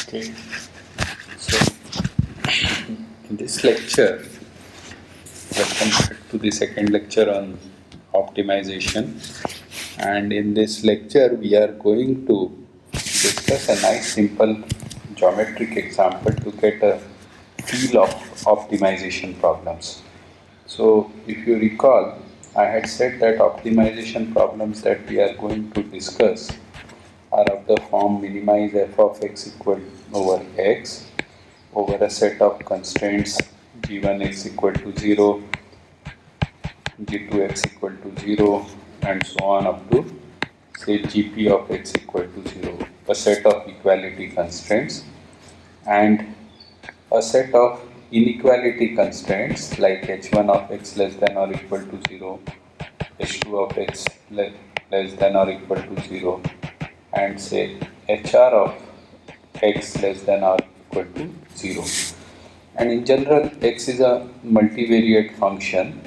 Okay, so in this lecture, welcome back to the second lecture on optimization. And in this lecture, we are going to discuss a nice simple geometric example to get a feel of optimization problems. So, if you recall, I had said that optimization problems that we are going to discuss are of the form minimize f of x equal over x over a set of constraints g1 x equal to 0, g2 x equal to 0 and so on up to say gp of x equal to 0, a set of equality constraints and a set of inequality constraints like h1 of x less than or equal to 0, h2 of x less than or equal to 0 and say hr of x less than or equal to 0. And in general, x is a multivariate function.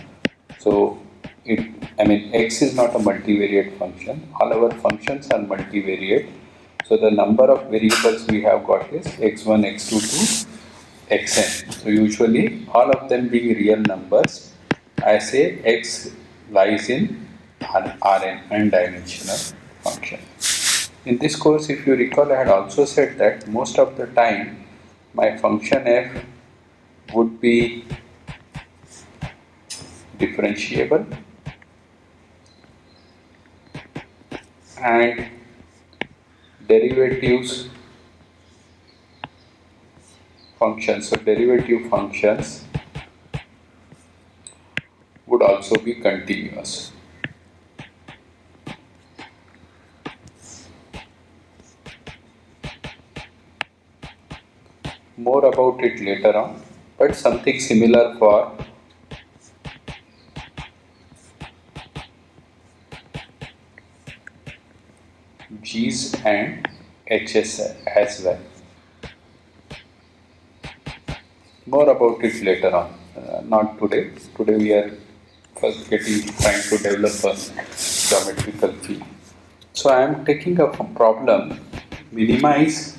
So, x is not a multivariate function. All our functions are multivariate. So, the number of variables we have got is x1, x2 to xn. So, usually all of them being real numbers, I say x lies in Rn, n-dimensional function. In this course, if you recall, I had also said that most of the time my function f would be differentiable and derivatives functions. So, derivative functions would also be continuous. More about it later on, but something similar for G's and H's as well. More about it later on, not today. Today we are first trying to develop a geometrical field. So I am taking a problem, minimize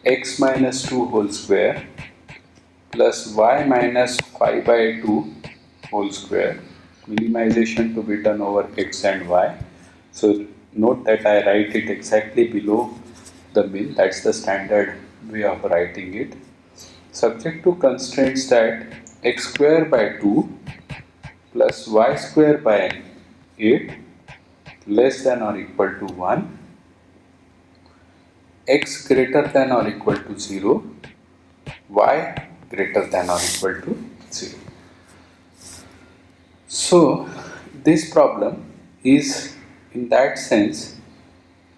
x minus 2 whole square plus y minus 5 by 2 whole square, minimization to be done over x and y. So note that I write it exactly below the min, that's the standard way of writing it. Subject to constraints that x square by 2 plus y square by 8 less than or equal to 1, x greater than or equal to 0, y greater than or equal to 0. So, this problem is in that sense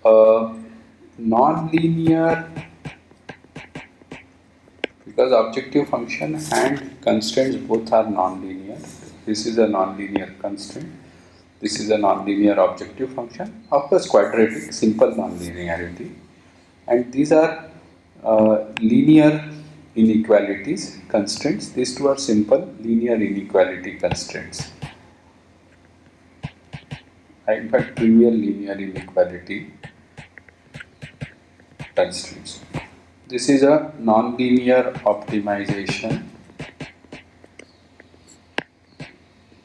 a non-linear, because objective function and constraints both are non-linear. This is a non-linear constraint, this is a non-linear objective function, of course quadratic, simple non-linearity, and these are linear inequalities constraints. These two are simple linear inequality constraints. In fact, trivial linear inequality constraints. This is a non-linear optimization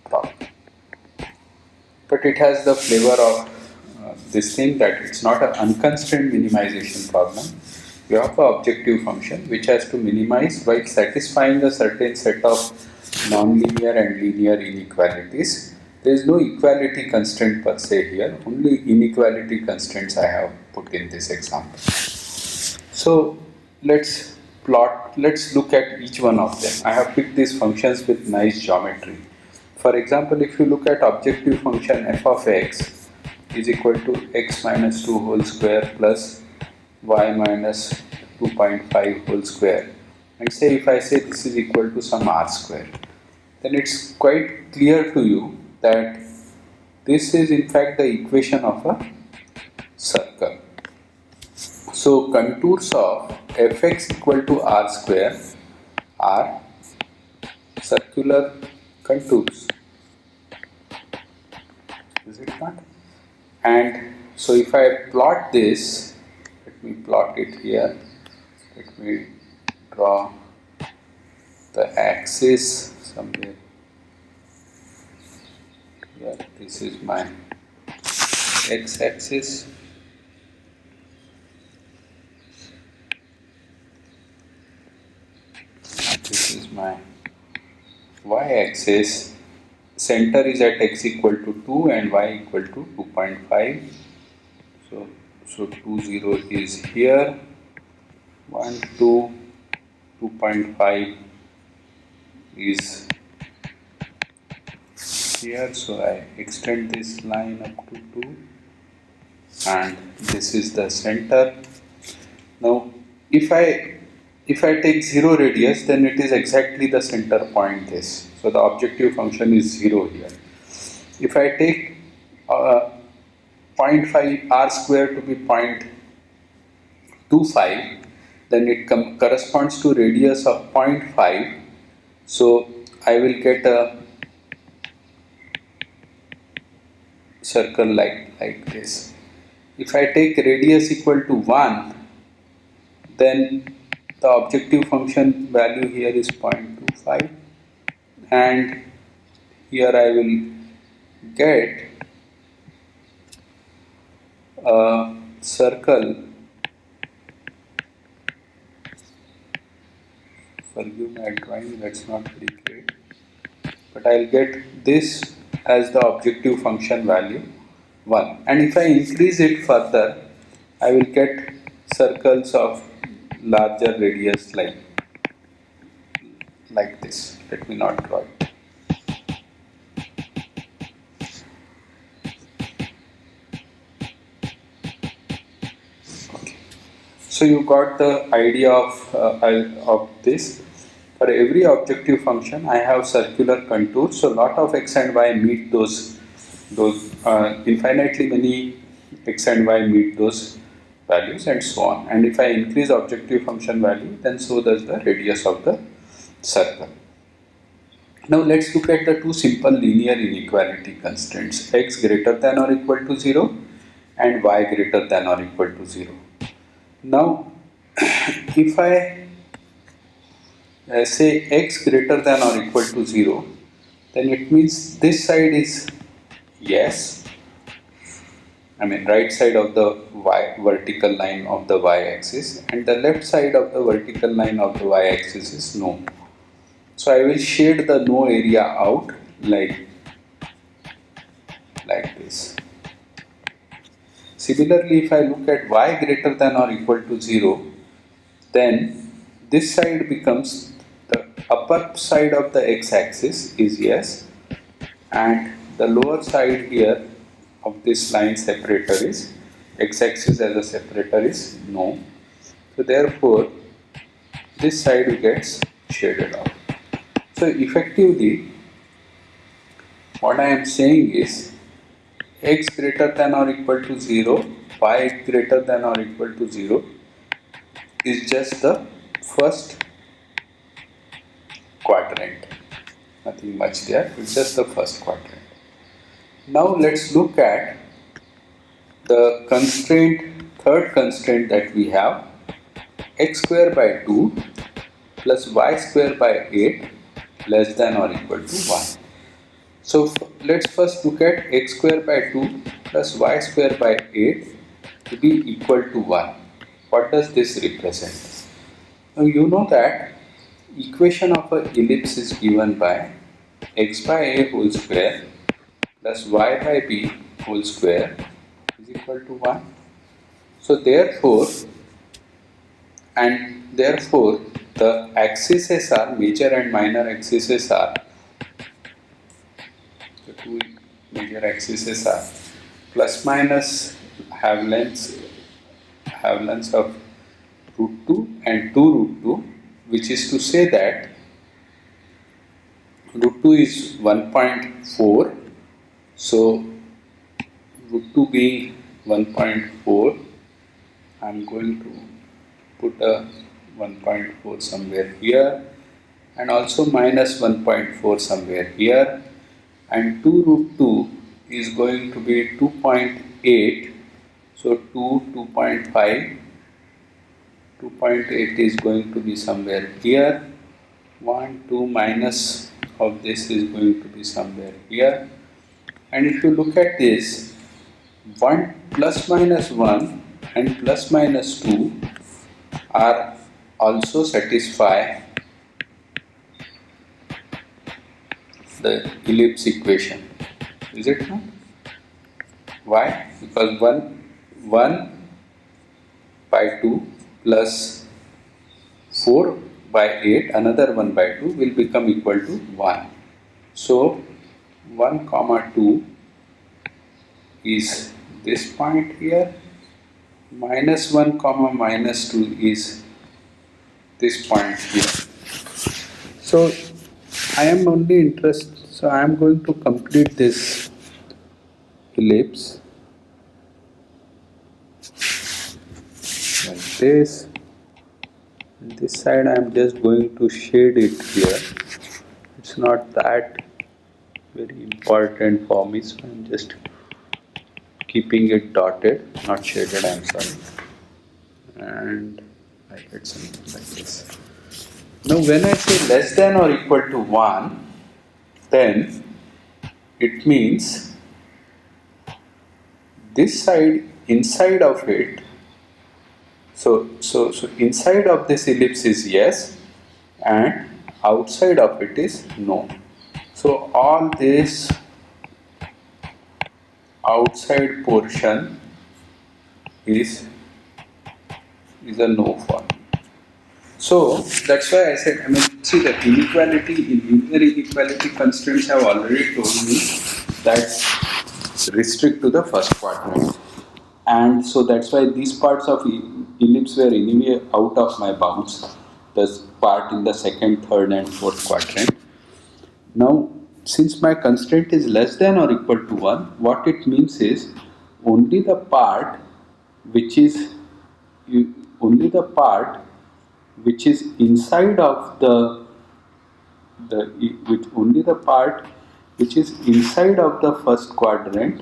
problem, but it has the flavor of this thing that it's not an unconstrained minimization problem. You have an objective function which has to minimize while satisfying a certain set of non-linear and linear inequalities. There is no equality constraint per se here, only inequality constraints I have put in this example. So let's look at each one of them. I have picked these functions with nice geometry. For example, if you look at objective function f of x is equal to x minus 2 whole square plus y minus 2.5 whole square, and say if I say this is equal to some r square, then it's quite clear to you that this is in fact the equation of a circle. So contours of fx equal to r square are circular contours, is it not? And so if I plot this, let me plot it here. Let me draw the axis somewhere here. This is my x-axis. This is my y-axis. Center is at x equal to 2 and y equal to 2.5. So 2, 0 is here. 1, 2, 2.5 is here. So I extend this line up to 2 and this is the center. Now if I take 0 radius, then it is exactly the center point this. So the objective function is 0 here. If I take 0.5 r square to be 0.25, then it corresponds to radius of 0.5. So I will get a circle like this. If I take radius equal to 1, then the objective function value here is 0.25, and here I will get a circle. Forgive my drawing, that's not very great, but I'll get this as the objective function value 1, and if I increase it further, I will get circles of larger radius like this. Let me not draw it. Okay. So you got the idea of this. For every objective function, I have circular contours. So lot of x and y meet those infinitely many x and y meet those values, and so on. And if I increase objective function value, then so does the radius of the circle. Now let's look at the two simple linear inequality constraints, x greater than or equal to 0 and y greater than or equal to 0. Now if I say x greater than or equal to 0, then it means this side is yes, right side of the vertical line of the y-axis, and the left side of the vertical line of the y-axis is no. So I will shade the no area out like this. Similarly, if I look at y greater than or equal to 0, then this side becomes the upper side of the x-axis is yes, and the lower side here of this line separator is x-axis as a separator is no. So therefore this side gets shaded out. So effectively what I am saying is x greater than or equal to 0, y greater than or equal to 0 is just the first quadrant. Nothing much there, it's just the first quadrant. Now let's look at the third constraint that we have, x square by 2 plus y square by 8 less than or equal to 1. So let's first look at x square by 2 plus y square by 8 to be equal to 1. What does this represent? Now you know that equation of an ellipse is given by x by a whole square plus y by b whole square is equal to 1. So therefore the axes are, major and minor axes are, the two major axes are plus minus have lengths of root 2 and 2 root 2, which is to say that root 2 is 1.4. So root 2 being 1.4, I am going to put a 1.4 somewhere here, and also minus 1.4 somewhere here, and 2 root 2 is going to be 2.8, so 2, 2.5, 2.8 is going to be somewhere here. 1, 2 minus of this is going to be somewhere here. And if you look at this, 1 plus minus 1 and plus minus 2 are also satisfy the ellipse equation. Is it not? Why? Because 1 by 2 plus 4 by 8, another 1 by 2 will become equal to 1. So 1 comma 2 is this point here, minus 1 comma minus 2 is this point here. So I am only interested, so I am going to complete this ellipse like this. This side I am just going to shade it here. It's not that very important for me, so I am just keeping it dotted, not shaded, I am sorry. And I get something like this. Now when I say less than or equal to 1, then it means this side inside of it, so inside of this ellipse is yes and outside of it is no. So all this outside portion is a no for me. So that's why I said, I mean, see, the inequality in linear inequality constraints have already told me that restrict to the first quadrant. And so that's why these parts of ellipse were anyway out of my bounds, the part in the second, third and fourth quadrant. Now, since my constraint is less than or equal to 1, what it means is only the part which is inside of only the part which is inside of the first quadrant.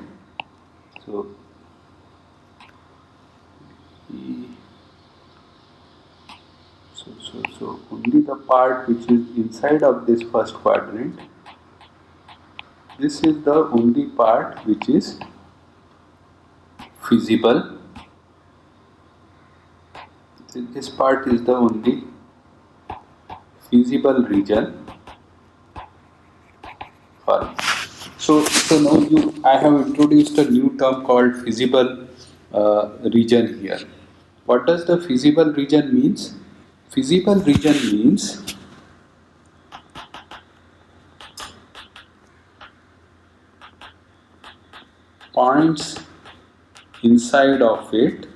So only the part which is inside of this first quadrant, this is the only part which is feasible. This part is the only feasible region for it. So now I have introduced a new term called feasible region here. What does the feasible region means? Feasible region means points inside of it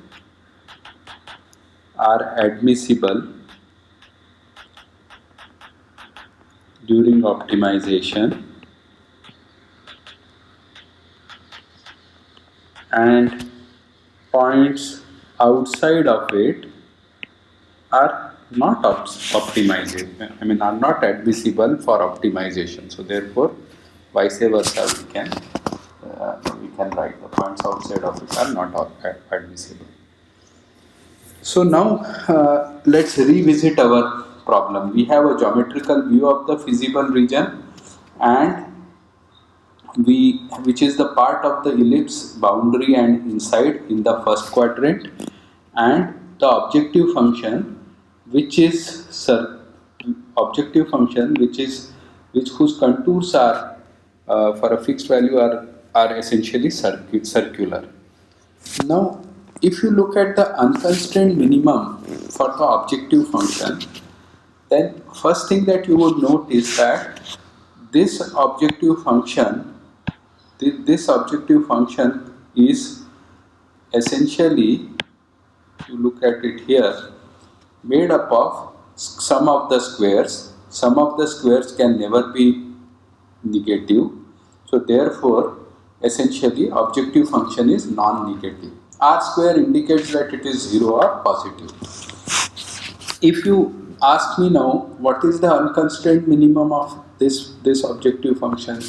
are admissible during optimization and points outside of it are not optimized, I mean are not admissible for optimization. So therefore vice versa we can write the points outside of it are not admissible. So now let's revisit our problem. We have a geometrical view of the feasible region and which is the part of the ellipse boundary and inside in the first quadrant, and the objective function which is whose contours are for a fixed value are essentially circular. Now if you look at the unconstrained minimum for the objective function, then first thing that you would note is that this objective function is essentially, if you look at it here, made up of sum of the squares. Sum of the squares can never be negative. So therefore, essentially objective function is non-negative. R square indicates that it is 0 or positive. If you ask me now, what is the unconstrained minimum of this objective function?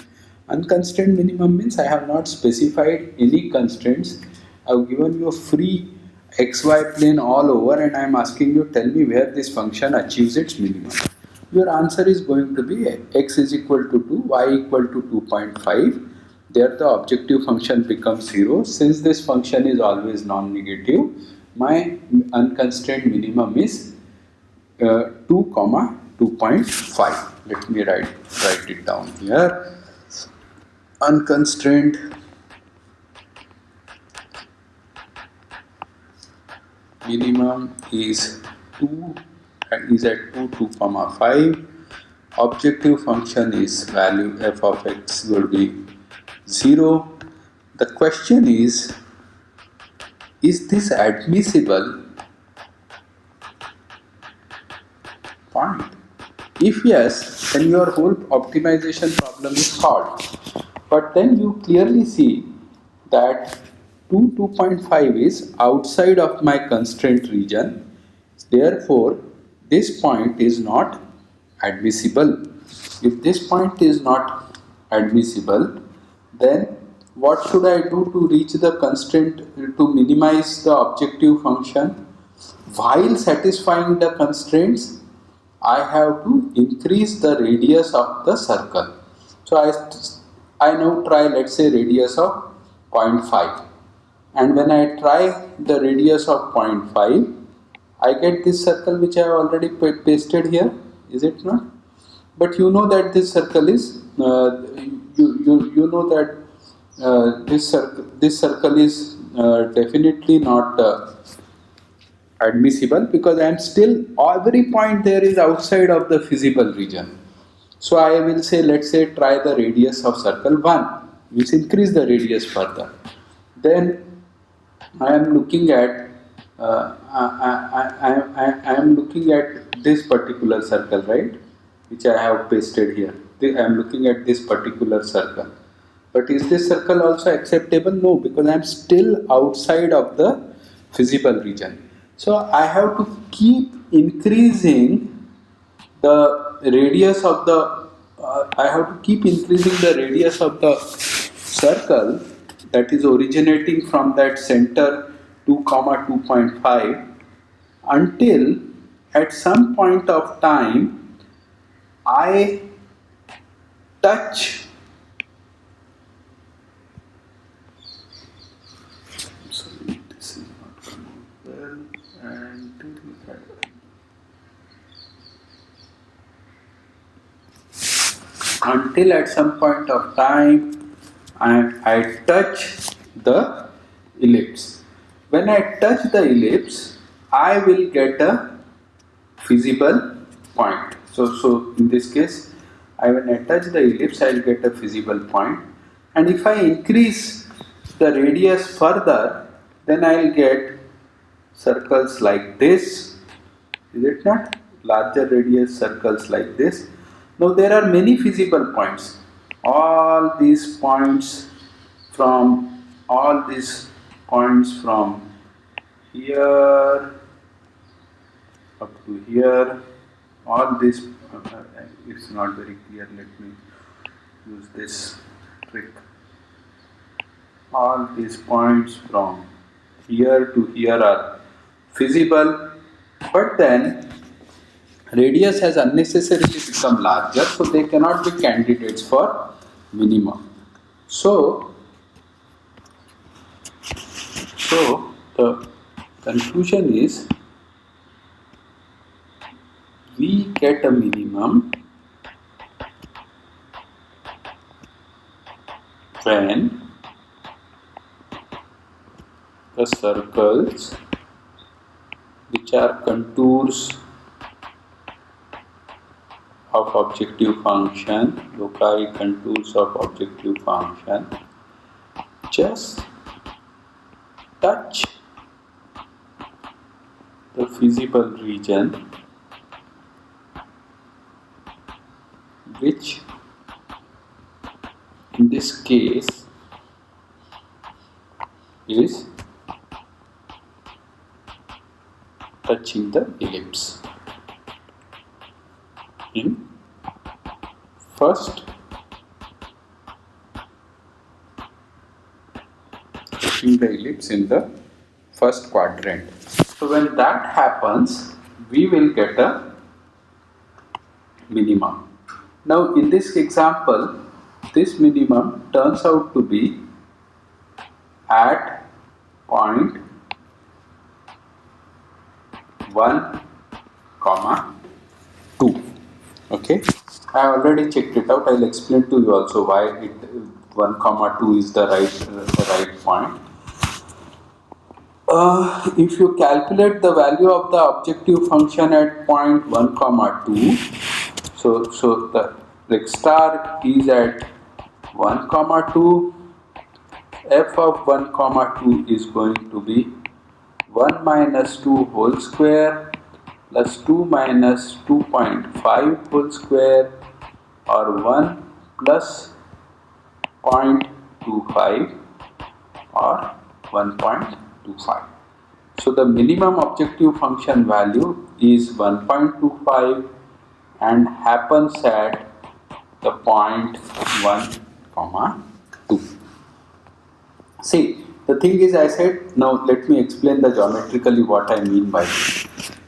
Unconstrained minimum means I have not specified any constraints. I have given you a free xy plane all over, and I am asking you, tell me where this function achieves its minimum. Your answer is going to be x is equal to 2, y equal to 2.5. There the objective function becomes 0. Since this function is always non-negative, my unconstrained minimum is 2 comma 2.5. Let me write it down here. Unconstrained minimum is 2 is at 2 comma 5. Objective function is value f of x will be 0. The question is this admissible point? If yes, then your whole optimization problem is solved. But then you clearly see that 2.5 is outside of my constraint region. Therefore, this point is not admissible. If this point is not admissible, then what should I do to reach the constraint, to minimize the objective function? While satisfying the constraints, I have to increase the radius of the circle. So I now try, let's say, radius of 0.5, and when I try the radius of 0.5, I get this circle which I have already pasted here, is it not? But you know that this circle is you know that this circle is definitely not admissible, because I am still, every point there is outside of the feasible region. So I will say, let's say, try the radius of circle 1, which increase the radius further. Then I am looking at I am looking at this particular circle, right, which I have pasted here. I am looking at this particular circle. But is this circle also acceptable? No, because I am still outside of the feasible region. So I have to keep increasing the radius of the I have to keep increasing the radius of the circle that is originating from that center 2 comma 2.5, until at some point of time I touch this is not coming well, and until at some point of time I touch the ellipse. When I touch the ellipse, I will get a feasible point. So in this case, when I touch the ellipse, I will get a feasible point. And if I increase the radius further, then I will get circles like this. Is it not? Larger radius circles like this. Now there are many feasible points. All these points from here up to here, all this it's not very clear, let me use this trick. All these points from here to here are feasible, but then radius has unnecessarily become larger, so they cannot be candidates for minimum. So the conclusion is, we get a minimum when the circles which are contours of objective function, loci contours of objective function, just touch the feasible region, which in this case is touching the ellipse. In first, touching the ellipse in the first quadrant. So when that happens, we will get a minimum. Now in this example, this minimum turns out to be at point 1, 2. Okay, I already checked it out. I'll explain to you also why 1, 2 is the right point. If you calculate the value of the objective function at point 1, 2, so the x star is at 1, 2. F of 1, 2 is going to be 1 minus 2 whole square plus 2 minus 2.5 whole square, or 1 plus 0.25 or 1.25. So the minimum objective function value is 1.25 and happens at the point 1, 2. See, the thing is, I said, now let me explain the geometrically what I mean by this.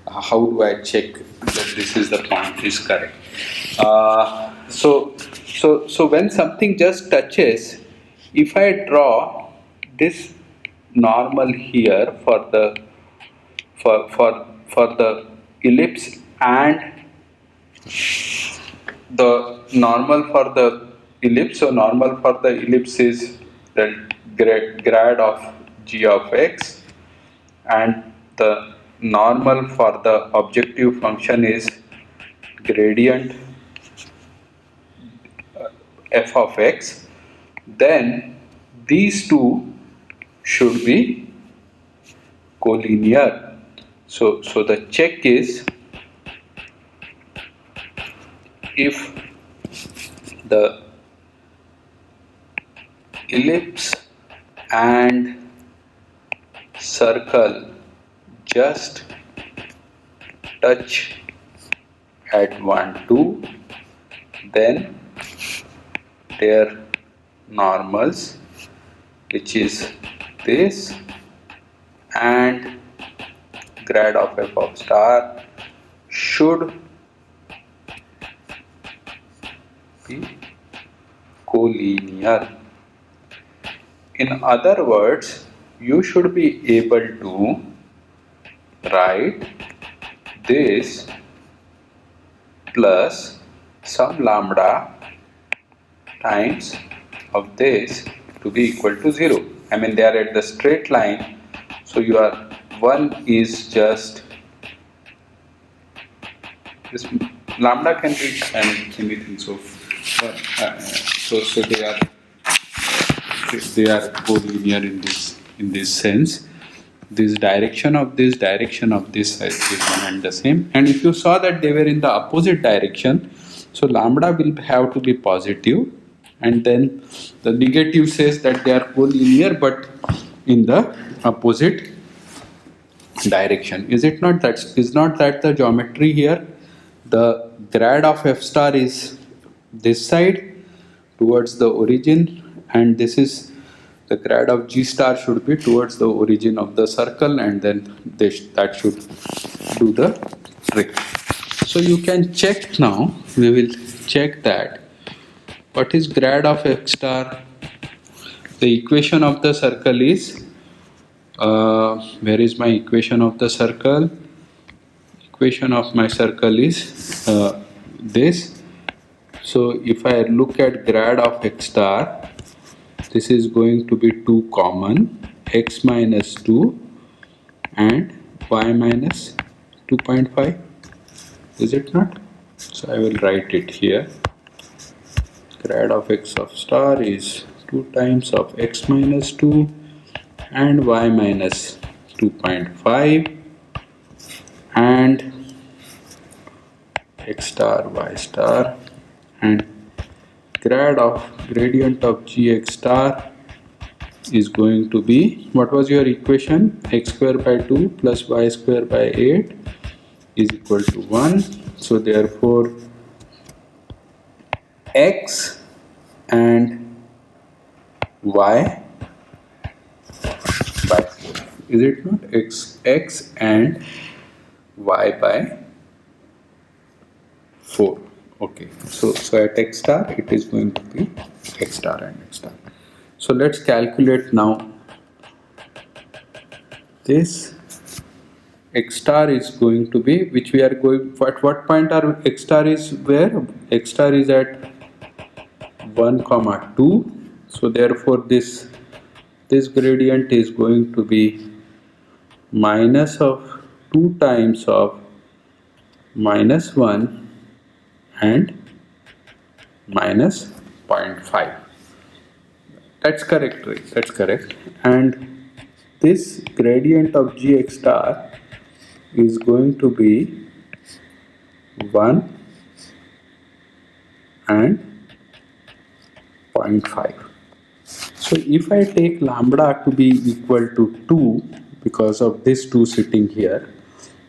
How do I check that this is the point is correct? So when something just touches, if I draw this normal here for the ellipse and the normal for the ellipse, so normal for the ellipse is the grad of g of x, and the normal for the objective function is gradient f of x, then these two should be collinear. So the check is, if the ellipse and circle just touch at 1, 2, then their normals, which is this, and grad of f of star should be collinear. In other words, you should be able to write this plus some lambda times of this to be equal to 0. I mean, they are at the straight line, so your 1 is just this. Lambda can be anything, so they are collinear in this sense. This direction of this is one and the same. And if you saw that they were in the opposite direction, so lambda will have to be positive, and then the negative says that they are collinear but in the opposite direction. Is not that the geometry here? The grad of f star is this side towards the origin, and this is the grad of g star should be towards the origin of the circle, and then that should do the trick. So you can check now, we will check that what is grad of x star. The equation of the circle is, where is my equation of the circle? Equation of my circle is this. So if I look at grad of x star, this is going to be 2 common, x minus 2 and y minus 2.5, is it not? So I will write it here. Grad of x of star is 2 times of x minus 2 and y minus 2.5 and x star y star, and grad of gradient of gx star is going to be, what was your equation? X square by 2 plus y square by 8 is equal to 1. So therefore x and y by 4. is it not? X and y by 4. Okay, so at x star it is going to be x star and x star. So let's calculate now. This x star is going to be, which we are going, at what point are x star is where? X star is at 1 comma 2. So therefore this gradient is going to be minus of 2 times of minus 1 and minus 0.5. That's correct, right? That's correct. And this gradient of gx star is going to be 1 and 0.5. So if I take lambda to be equal to 2 because of this 2 sitting here,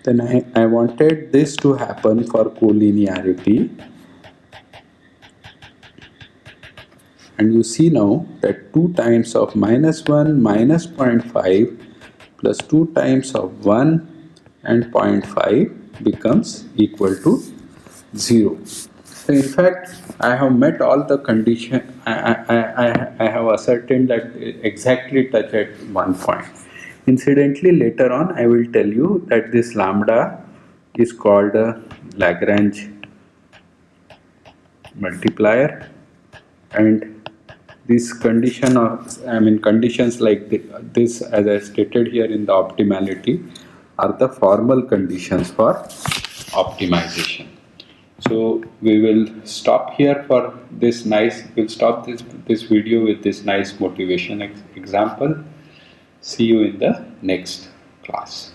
then I wanted this to happen for collinearity. And you see now that 2 times of minus 1 minus 0.5 plus 2 times of 1 and 0.5 becomes equal to 0. So in fact, I have met all the condition. I have ascertained that exactly touch at one point. Incidentally, later on I will tell you that this lambda is called a Lagrange multiplier, and this condition of, conditions like this, as I stated here in the optimality, are the formal conditions for optimization. So we will stop here for this nice, we'll stop this video with this nice motivation example. See you in the next class.